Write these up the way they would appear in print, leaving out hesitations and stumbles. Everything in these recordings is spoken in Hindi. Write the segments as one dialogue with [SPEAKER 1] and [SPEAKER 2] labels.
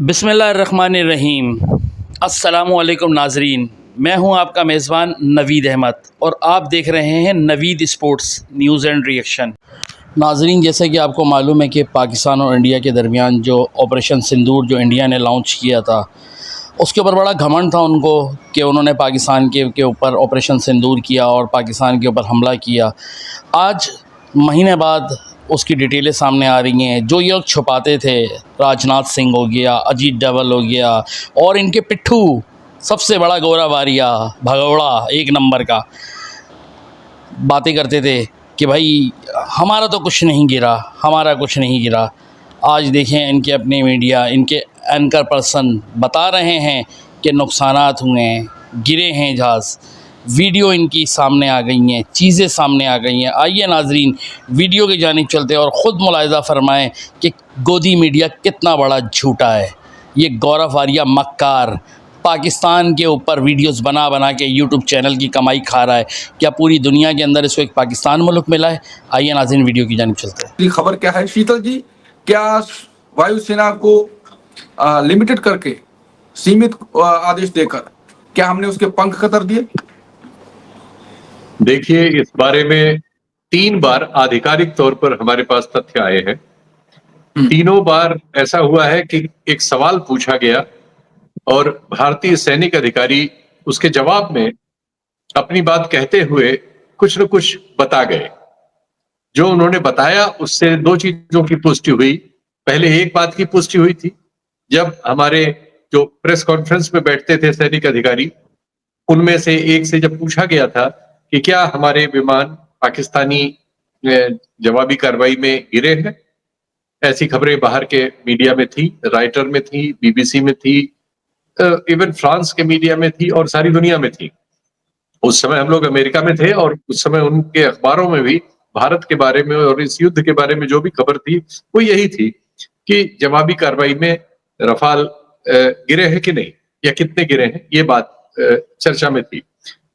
[SPEAKER 1] बिस्मिल्लाहिर्रहमानिर्रहीम। अस्सलामुअलैकुम नाजरीन, मैं हूं आपका मेज़बान नवीद अहमद और आप देख रहे हैं Naveed sports news and reaction. नाजरीन, जैसे कि आपको मालूम है कि पाकिस्तान और इंडिया के दरमियान जो ऑपरेशन सिंदूर जो इंडिया ने लॉन्च किया था, उसके ऊपर बड़ा घमंड था उनको कि उन्होंने पाकिस्तान के ऊपर ऑपरेशन सिंदूर किया और पाकिस्तान के ऊपर हमला किया। आज महीने बाद उसकी डिटेलें सामने आ रही हैं। जो ये लोग छुपाते थे, राजनाथ सिंह हो गया, अजीत डोभाल हो गया और इनके पिट्ठू सबसे बड़ा गोरा बारिया भगौड़ा एक नंबर का, बातें करते थे कि भाई हमारा तो कुछ नहीं गिरा, हमारा कुछ नहीं गिरा। आज देखें इनके अपने मीडिया, इनके एंकर पर्सन बता रहे हैं कि नुकसानात हुए हैं, गिरे हैं जहाज़। वीडियो इनकी सामने आ गई हैं, चीज़ें सामने आ गई हैं। आइए नाजरीन, वीडियो की जानिब चलते हैं और ख़ुद मुलाहिज़ा फरमाएँ कि गोदी मीडिया कितना बड़ा झूठा है। ये गौरव आर्या मक्कार पाकिस्तान के ऊपर वीडियोस बना बना के यूट्यूब चैनल की कमाई खा रहा है। क्या पूरी दुनिया के अंदर इसको एक पाकिस्तान मुल्क मिला है? आइए नाज़रीन, वीडियो की जानिब चलते हैं।
[SPEAKER 2] खबर क्या है शीतल जी? क्या वायुसेना को लिमिटेड करके, सीमित आदेश देकर क्या हमने उसके पंख कतर दिए?
[SPEAKER 3] देखिए, इस बारे में 3 बार आधिकारिक तौर पर हमारे पास तथ्य आए हैं। तीनों बार ऐसा हुआ है कि एक सवाल पूछा गया और भारतीय सैनिक अधिकारी उसके जवाब में अपनी बात कहते हुए कुछ न कुछ बता गए। जो उन्होंने बताया उससे 2 चीजों की पुष्टि हुई। पहले एक बात की पुष्टि हुई थी, जब हमारे जो प्रेस कॉन्फ्रेंस में बैठते थे सैनिक अधिकारी, उनमें से एक से जब पूछा गया था कि क्या हमारे विमान पाकिस्तानी जवाबी कार्रवाई में गिरे हैं। ऐसी खबरें बाहर के मीडिया में थी, राइटर में थी, बीबीसी में थी, इवन फ्रांस के मीडिया में थी और सारी दुनिया में थी। उस समय हम लोग अमेरिका में थे और उस समय उनके अखबारों में भी भारत के बारे में और इस युद्ध के बारे में जो भी खबर थी वो यही थी कि जवाबी कार्रवाई में रफाल गिरे हैं कि नहीं, या कितने गिरे हैं, ये बात चर्चा में थी।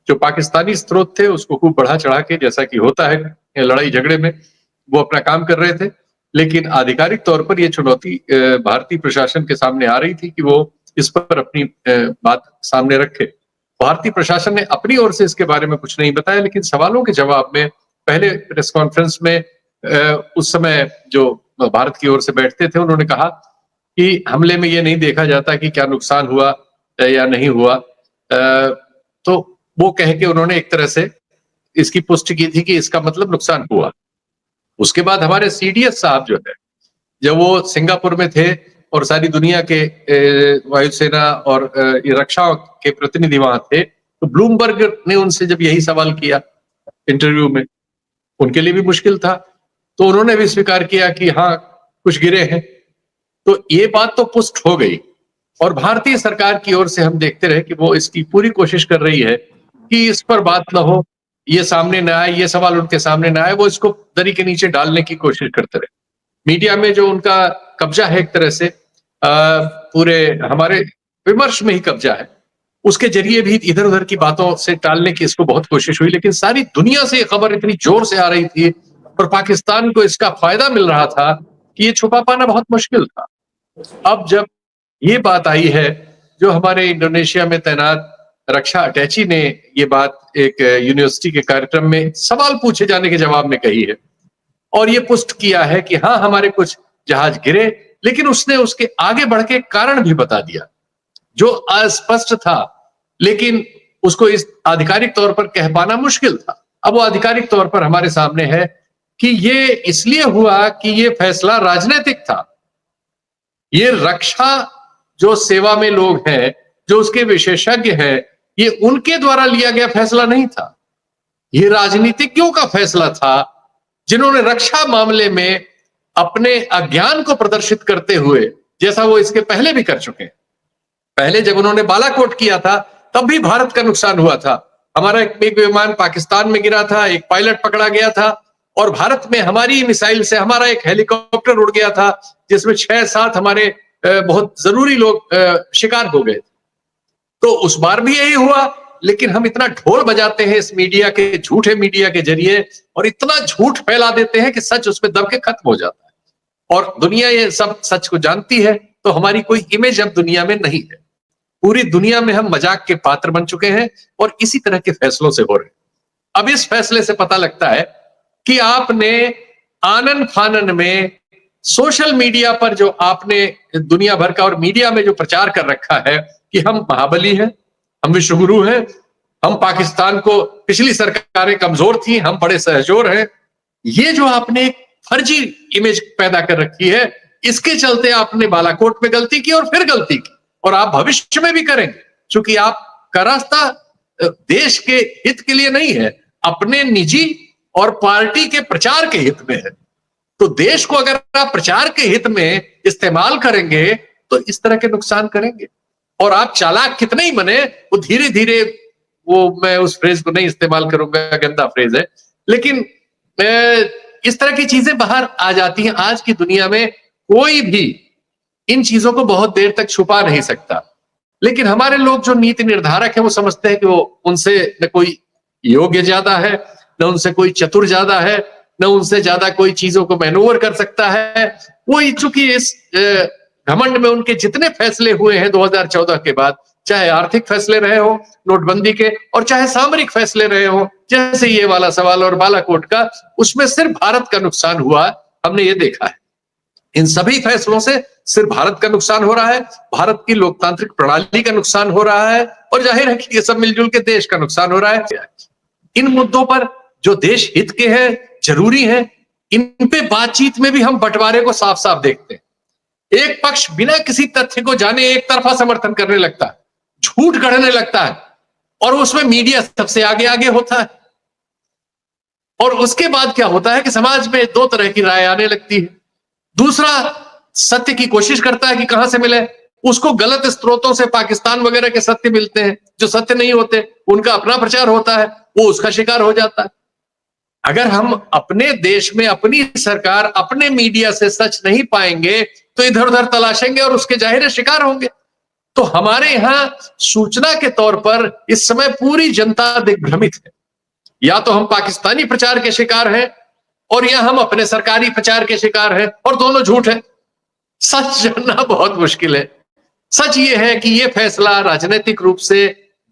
[SPEAKER 3] जो पाकिस्तानी स्रोत थे उसको खूब बढ़ा चढ़ा के, जैसा कि होता है लड़ाई झगड़े में, वो अपना काम कर रहे थे। लेकिन आधिकारिक तौर पर यह चुनौती भारतीय प्रशासन के सामने आ रही थी कि वो इस पर अपनी बात सामने रखे। भारतीय प्रशासन ने अपनी ओर से इसके बारे में कुछ नहीं बताया, लेकिन सवालों के जवाब में पहले प्रेस कॉन्फ्रेंस में उस समय जो भारत की ओर से बैठते थे उन्होंने कहा कि हमले में ये नहीं देखा जाता कि क्या नुकसान हुआ या नहीं हुआ। तो वो कह के उन्होंने एक तरह से इसकी पुष्टि की थी कि इसका मतलब नुकसान हुआ। उसके बाद हमारे सीडीएस साहब जो है, जब वो सिंगापुर में थे और सारी दुनिया के वायुसेना और रक्षा के प्रतिनिधि वहां थे, तो ब्लूमबर्ग ने उनसे जब यही सवाल किया इंटरव्यू में, उनके लिए भी मुश्किल था, तो उन्होंने भी स्वीकार किया कि हाँ कुछ गिरे हैं। तो ये बात तो पुष्ट हो गई और भारतीय सरकार की ओर से हम देखते रहे कि वो इसकी पूरी कोशिश कर रही है कि इस पर बात ना हो, ये सामने ना आए, ये सवाल उनके सामने ना आए, वो इसको दरी के नीचे डालने की कोशिश करते रहे। मीडिया में जो उनका कब्जा है एक तरह से, पूरे हमारे विमर्श में ही कब्जा है, उसके जरिए भी इधर उधर की बातों से टालने की इसको बहुत कोशिश हुई। लेकिन सारी दुनिया से ये खबर इतनी जोर से आ रही थी और पाकिस्तान को इसका फायदा मिल रहा था कि ये छुपा पाना बहुत मुश्किल था। अब जब ये बात आई है, जो हमारे इंडोनेशिया में तैनात रक्षा अटैची ने ये बात एक यूनिवर्सिटी के कार्यक्रम में सवाल पूछे जाने के जवाब में कही है और ये पुष्ट किया है कि हाँ हमारे कुछ जहाज गिरे, लेकिन उसने उसके आगे बढ़ के कारण भी बता दिया जो अस्पष्ट था, लेकिन उसको इस आधिकारिक तौर पर कह पाना मुश्किल था। अब वो आधिकारिक तौर पर हमारे सामने है कि ये इसलिए हुआ कि ये फैसला राजनीतिक था। ये रक्षा जो सेवा में लोग हैं, जो उसके विशेषज्ञ हैं, ये उनके द्वारा लिया गया फैसला नहीं था। ये राजनीतिज्ञों का फैसला था जिन्होंने रक्षा मामले में अपने अज्ञान को प्रदर्शित करते हुए, जैसा वो इसके पहले भी कर चुके हैं। पहले जब उन्होंने बालाकोट किया था तब भी भारत का नुकसान हुआ था। हमारा एक विमान पाकिस्तान में गिरा था, एक पायलट पकड़ा गया था और भारत में हमारी मिसाइल से हमारा एक हेलीकॉप्टर उड़ गया था जिसमें 6-7 हमारे बहुत जरूरी लोग शिकार हो गए। तो उस बार भी यही हुआ, लेकिन हम इतना ढोल बजाते हैं इस मीडिया के, झूठे मीडिया के जरिए, और इतना झूठ फैला देते हैं कि सच उसमें दब के खत्म हो जाता है और दुनिया ये सब सच को जानती है। तो हमारी कोई इमेज अब दुनिया में नहीं है। पूरी दुनिया में हम मजाक के पात्र बन चुके हैं और इसी तरह के फैसलों से हो रहे हैं। अब इस फैसले से पता लगता है कि आपने आनन फानन में सोशल मीडिया पर जो आपने दुनिया भर का और मीडिया में जो प्रचार कर रखा है कि हम महाबली हैं, हम विश्वगुरु हैं, हम पाकिस्तान को, पिछली सरकारें कमजोर थी, हम बड़े सहजोर हैं, ये जो आपने एक फर्जी इमेज पैदा कर रखी है, इसके चलते आपने बालाकोट में गलती की और फिर गलती की, और आप भविष्य में भी करेंगे, क्योंकि आपका रास्ता देश के हित के लिए नहीं है, अपने निजी और पार्टी के प्रचार के हित में है। तो देश को अगर आप प्रचार के हित में इस्तेमाल करेंगे तो इस तरह के नुकसान करेंगे। और आप चालाक कितने ही बने, वो धीरे धीरे, वो मैं उस फ्रेज को नहीं इस्तेमाल करूंगा, गंदा फ्रेज है, लेकिन इस तरह की चीजें बाहर आ जाती हैं। आज की दुनिया में कोई भी इन चीजों को बहुत देर तक छुपा नहीं सकता, लेकिन हमारे लोग जो नीति निर्धारक है वो समझते हैं कि वो उनसे न कोई योग्य ज्यादा है, न उनसे कोई चतुर ज्यादा है, न उनसे ज्यादा कोई चीजों को मैनूवर कर सकता है। वो चूंकि इस घमंड में उनके जितने फैसले हुए हैं 2014 के बाद, चाहे आर्थिक फैसले रहे हो नोटबंदी के, और चाहे सामरिक फैसले रहे हो, जैसे ये वाला सवाल और बालाकोट का, उसमें सिर्फ भारत का नुकसान हुआ, हमने ये देखा है। इन सभी फैसलों से सिर्फ भारत का नुकसान हो रहा है, भारत की लोकतांत्रिक प्रणाली का नुकसान हो रहा है, और जाहिर है कि ये सब मिलजुल के देश का नुकसान हो रहा है। इन मुद्दों पर जो देश हित के हैं, जरूरी है, इन पे बातचीत में भी हम बंटवारे को साफ साफ देखते हैं। एक पक्ष बिना किसी तथ्य को जाने एक तरफा समर्थन करने लगता है, झूठ गढ़ने लगता है, और उसमें मीडिया सबसे आगे आगे होता है। और उसके बाद क्या होता है कि समाज में दो तरह की राय आने लगती है। दूसरा सत्य की कोशिश करता है कि कहां से मिले, उसको गलत स्रोतों से पाकिस्तान वगैरह के सत्य मिलते हैं, जो सत्य नहीं होते, उनका अपना प्रचार होता है, वो उसका शिकार हो जाता है। अगर हम अपने देश में अपनी सरकार, अपने मीडिया से सच नहीं पाएंगे तो इधर उधर तलाशेंगे और उसके जाहिर शिकार होंगे। तो हमारे यहां सूचना के तौर पर इस समय पूरी जनता दिग्भ्रमित है। या तो हम पाकिस्तानी प्रचार के शिकार हैं, और या हम अपने सरकारी प्रचार के शिकार हैं, और दोनों झूठ है। सच जानना बहुत मुश्किल है। सच ये है कि ये फैसला राजनीतिक रूप से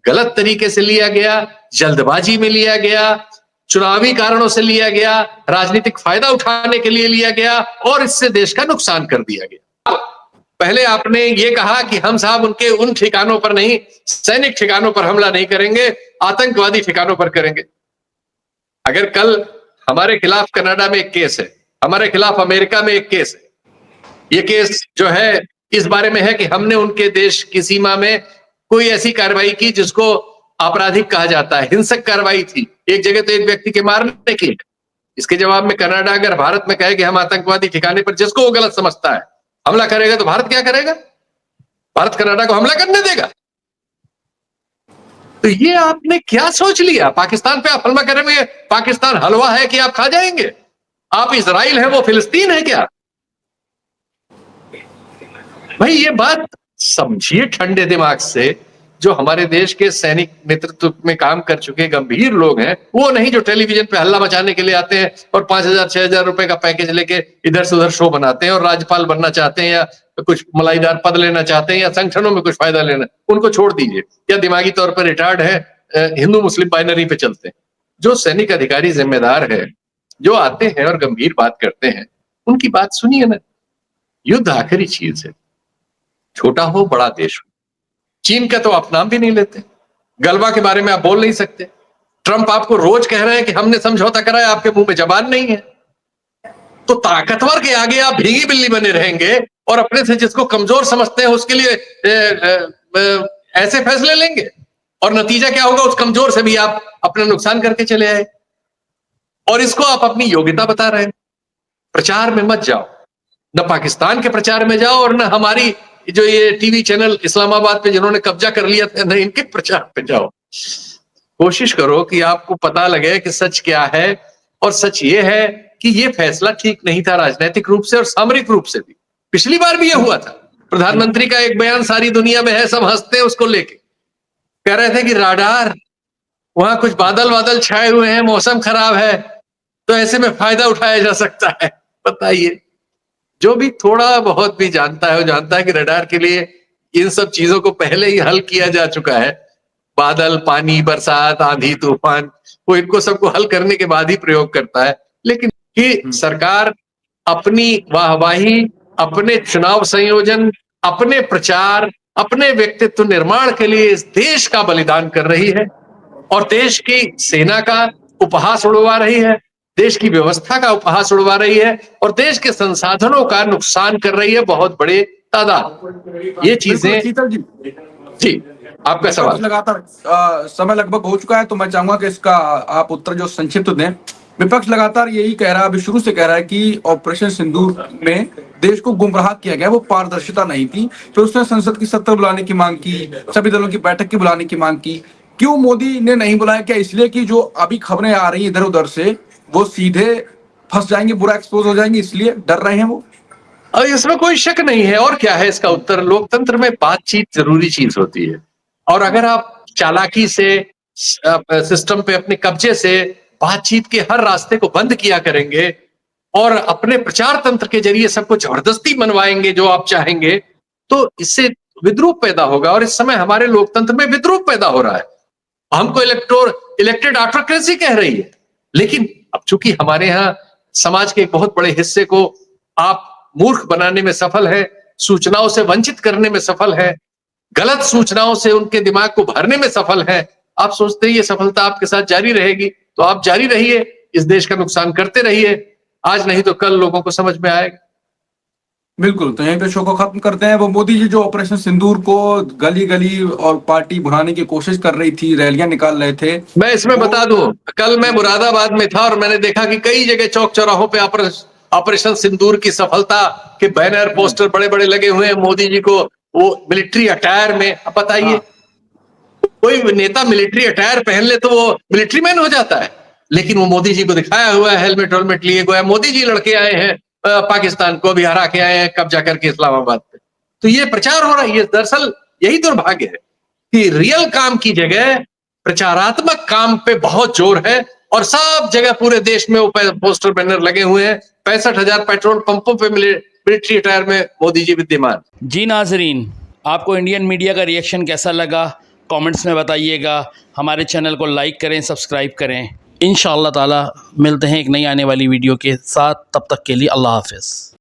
[SPEAKER 3] गलत तरीके से लिया गया, जल्दबाजी में लिया गया, चुनावी कारणों से लिया गया, राजनीतिक फायदा उठाने के लिए लिया गया, और इससे देश का नुकसान कर दिया गया। पहले आपने ये कहा कि हम साहब उनके उन ठिकानों पर नहीं, सैनिक ठिकानों पर हमला नहीं करेंगे, आतंकवादी ठिकानों पर करेंगे। अगर कल हमारे खिलाफ कनाडा में एक केस है, हमारे खिलाफ अमेरिका में एक केस है, ये केस जो है इस बारे में है कि हमने उनके देश की सीमा में कोई ऐसी कार्रवाई की जिसको आपराधिक कहा जाता है, हिंसक कार्रवाई थी, एक जगह तो एक व्यक्ति के मारने की। इसके जवाब में कनाडा अगर भारत में कहे कि हम आतंकवादी ठिकाने पर, जिसको वो गलत समझता है, हमला करेगा, तो भारत क्या करेगा? भारत कनाडा को हमला करने देगा? तो ये आपने क्या सोच लिया? पाकिस्तान पे आप हमला करेंगे, पाकिस्तान हलवा है कि आप खा जाएंगे? आप इजराइल है, वो फिलिस्तीन है क्या? भाई ये बात समझिए ठंडे दिमाग से। जो हमारे देश के सैनिक नेतृत्व में काम कर चुके गंभीर लोग हैं, वो नहीं जो टेलीविजन पे हल्ला मचाने के लिए आते हैं और 5,000-6,000 रुपए का पैकेज लेके इधर से उधर शो बनाते हैं और राज्यपाल बनना चाहते हैं, या कुछ मलाईदार पद लेना चाहते हैं, या संगठनों में कुछ फायदा लेना, उनको छोड़ दीजिए। या दिमागी तौर पर रिटायर्ड है, हिंदू मुस्लिम बाइनरी पे चलते हैं। जो सैनिक अधिकारी जिम्मेदार है, जो आते हैं और गंभीर बात करते हैं, उनकी बात सुनिए ना। युद्ध आखिरी चीज है, छोटा हो बड़ा देश हो। चीन का तो आप नाम भी नहीं लेते, गलवा के बारे में आप बोल नहीं सकते। ट्रंप आपको रोज कह रहे हैं कि हमने समझौता कराया, आपके मुंह में जबान नहीं है। तो ताकतवर के आगे आप भीगी बिल्ली बने रहेंगे, और अपने से जिसको कमजोर समझते हैं उसके लिए ऐसे फैसले लेंगे, और नतीजा क्या होगा? उस कमजोर से भी आप अपना नुकसान करके चले आए, और इसको आप अपनी योग्यता बता रहे हैं। प्रचार में मत जाओ, न पाकिस्तान के प्रचार में जाओ, और न हमारी जो ये टीवी चैनल इस्लामाबाद पे जिन्होंने कब्जा कर लिया था, न इनके प्रचार पे जाओ। कोशिश करो कि आपको पता लगे कि सच क्या है, और सच ये है कि ये फैसला ठीक नहीं था, राजनीतिक रूप से और सामरिक रूप से भी। पिछली बार भी ये हुआ था। प्रधानमंत्री का एक बयान सारी दुनिया में है, सब हंसते हैं उसको लेके, कह रहे थे कि राडार, वहां कुछ बादल बादल छाए हुए हैं, मौसम खराब है, तो ऐसे में फायदा उठाया जा सकता है। बताइए, जो भी थोड़ा बहुत भी जानता है वो जानता है कि रडार के लिए इन सब चीजों को पहले ही हल किया जा चुका है। बादल, पानी, बरसात, आंधी, तूफान, वो इनको सबको हल करने के बाद ही प्रयोग करता है। लेकिन कि सरकार अपनी वाहवाही, अपने चुनाव संयोजन, अपने प्रचार, अपने व्यक्तित्व निर्माण के लिए इस देश का बलिदान कर रही है और देश की सेना का उपहास उड़वा रही है, देश की व्यवस्था का उपहास उड़वा रही है और देश के संसाधनों का नुकसान कर रही है बहुत बड़े तादाद। ये चीजें।
[SPEAKER 2] शीतल जी,
[SPEAKER 3] जी, आपका सवाल।
[SPEAKER 2] लगातार समय लगभग हो चुका है, तो मैं चाहूंगा कि इसका आप उत्तर जो संक्षिप्त दें। विपक्ष लगातार यही कह रहा है, अभी शुरू से कह रहा है कि ऑपरेशन सिंदूर में देश को गुमराह किया गया, वो पारदर्शिता नहीं थी। फिर उसने संसद की सत्र बुलाने की मांग की, सभी दलों की बैठक की बुलाने की मांग की। क्यों मोदी ने नहीं बुलाया? क्या इसलिए कि जो अभी खबरें आ रही इधर उधर से वो सीधे फंस जाएंगे, बुरा एक्सपोज हो जाएंगे, इसलिए डर रहे हैं वो?
[SPEAKER 3] और इसमें कोई शक नहीं है। और क्या है इसका उत्तर? लोकतंत्र में बातचीत जरूरी चीज होती है और अगर आप चालाकी से सिस्टम पे अपने कब्जे से बातचीत के हर रास्ते को बंद किया करेंगे और अपने प्रचार तंत्र के जरिए सबको जबरदस्ती मनवाएंगे जो आप चाहेंगे, तो इससे विद्रूप पैदा होगा और इस समय हमारे लोकतंत्र में विद्रूप पैदा हो रहा है। हमको इलेक्टेड ऑटोक्रेसी कह रही है, लेकिन अब चूंकि हमारे यहाँ समाज के एक बहुत बड़े हिस्से को आप मूर्ख बनाने में सफल है, सूचनाओं से वंचित करने में सफल है, गलत सूचनाओं से उनके दिमाग को भरने में सफल है। आप सोचते हैं ये सफलता आपके साथ जारी रहेगी, तो आप जारी रहिए, इस देश का नुकसान करते रहिए। आज नहीं तो कल लोगों को समझ में आएगा।
[SPEAKER 2] बिल्कुल, तो यहीं पे शो को खत्म करते हैं। वो मोदी जी जो ऑपरेशन सिंदूर को गली गली और पार्टी भुनाने की कोशिश कर रही थी, रैलियां निकाल रहे थे।
[SPEAKER 3] मैं इसमें बता दूं, कल मैं मुरादाबाद में था और मैंने देखा कि कई जगह चौक चौराहों पे ऑपरेशन सिंदूर की सफलता के बैनर पोस्टर बड़े बड़े लगे हुए हैं, मोदी जी को वो मिलिट्री अटायर में। अब बताइए, कोई नेता मिलिट्री अटायर पहन ले तो वो मिलिट्री मैन हो जाता है, लेकिन वो मोदी जी को दिखाया हुआ है हेलमेट वेलमेट लिए, गोया मोदी जी लड़के आए हैं पाकिस्तान को अभी हरा के आए हैं कब्जा करके इस्लामाबाद पे। तो ये प्रचार हो रहा है। ये दरअसल यही दुर्भाग्य है कि रियल काम की जगह प्रचारात्मक काम पे बहुत जोर है और सब जगह पूरे देश में वो पोस्टर बैनर लगे हुए हैं। 65,000 पेट्रोल पंपों पे मिलिट्री अटायर में मोदी जी विद्यमान।
[SPEAKER 1] जी नाजरीन, आपको इंडियन मीडिया का रिएक्शन कैसा लगा कमेंट्स में बताइएगा। हमारे चैनल को लाइक करें, सब्सक्राइब करें। इंशाअल्लाह ताला मिलते हैं एक नई आने वाली वीडियो के साथ। तब तक के लिए अल्लाह हाफ़िज़।